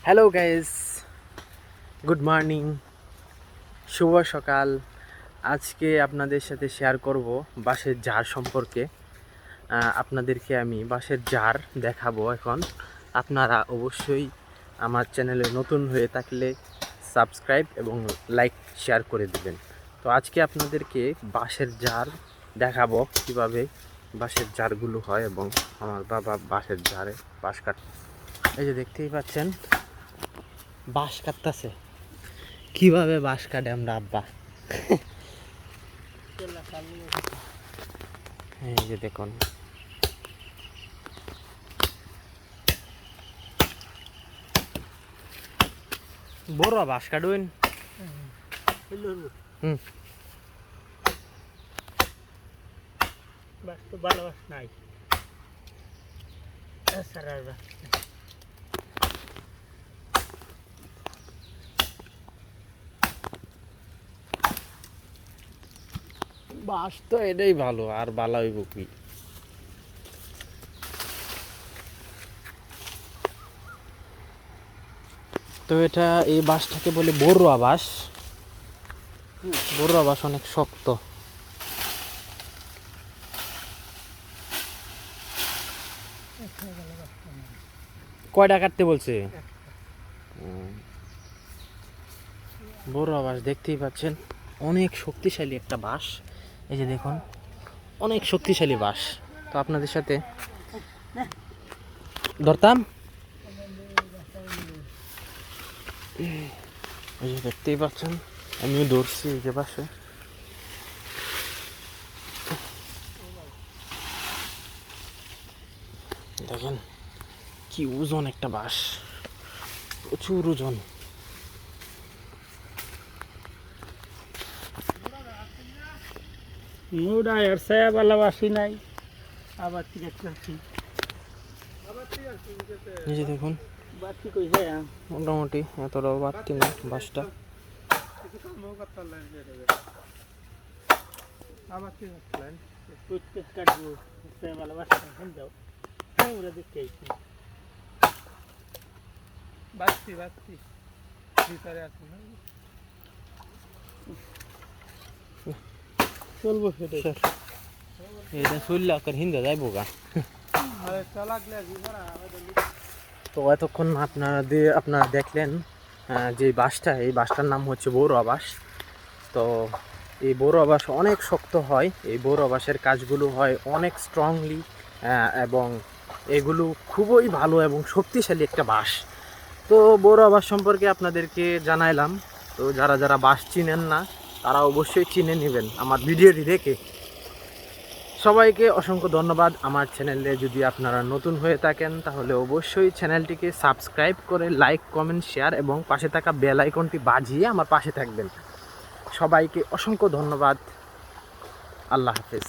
Hello guys, good morning, শুভ সকাল। আজকে আপনাদের সাথে শেয়ার করব বাঁশের জার সম্পর্কে। আপনাদেরকে আমি বাঁশের জার দেখাবো এখন। আপনারা অবশ্যই আমার চ্যানেলে নতুন হয়ে থাকলে সাবস্ক্রাইব এবং লাইক শেয়ার করে দিবেন। তো আজকে আপনাদেরকে বাঁশের জার দেখাবো কিভাবে বাঁশের জারগুলো হয়, এবং আমার বাবা বাঁশের জারে বাঁশ কাট, এই যে দেখতেই পাচ্ছেন বাঁশ কাটতেছে। কিভাবে বাঁশ কাটে আমরা আব্বা, এই যে দেখুন। বড় বাঁশ কাটুন। হুম, বাস তো ভালো বাস নাই। বাঁশ তো এটাই ভালো, আর ভালো হইব কি। তো এটা এই বাঁশটাকে বলে বড়ুয়া বাঁশ। বড়ুয়া বাঁশ অনেক শক্ত। কয়টা কাটতে বলছে? বড়ুয়া বাঁশ দেখতেই পাচ্ছেন, অনেক শক্তিশালী একটা বাঁশ। এই যে দেখুন, অনেক শক্তিশালী বাঁশ। তো আপনাদের সাথে ধরতাম, এই যে দেখতেই পাচ্ছেন, আমিও ধরছি এই যে পাশে। দেখেন কি ওজন একটা বাঁশ, প্রচুর ওজন। মুডা আর ছায়া ভালো বাসি নাই। আবার ঠিক আছে, এই যে দেখুন, বাতি কই যায় মোটামুটি এতটাও বাড়তি না বাঁশটা। আবার কি করলেন? প্রত্যেক কাটবো ছায়া ভালো বাসি যাও। হ্যাঁ, ওরা দেখতে আইছি। বাতি ভিতরে আছে না, চলবো সেটাই। এটা চললে আপনার হিন্দা যাইবো গা। আরে চালাকলে তো এতক্ষণ আপনারা দেখলেন যে বাঁশটা, এই বাঁশটার নাম হচ্ছে বড়ুয়া বাঁশ। তো এই বড়ুয়া বাঁশ অনেক শক্ত হয়। এই বড়ুয়া বাঁশের কাজগুলো হয় অনেক স্ট্রংলি, এবং এগুলো খুবই ভালো এবং শক্তিশালী একটা বাঁশ। তো বড়ুয়া বাঁশ সম্পর্কে আপনাদেরকে জানাইলাম। তো যারা যারা বাঁশ চিনেন না, তারা অবশ্যই চিনে নেবেন আমার ভিডিওটি দেখে। সবাইকে অসংখ্য ধন্যবাদ। আমার চ্যানেলে যদি আপনারা নতুন হয়ে থাকেন, তাহলে অবশ্যই চ্যানেলটিকে সাবস্ক্রাইব করে লাইক, কমেন্ট, শেয়ার এবং পাশে থাকা বেল আইকনটি বাজিয়ে আমার পাশে থাকবেন। সবাইকে অসংখ্য ধন্যবাদ। আল্লাহ হাফেজ।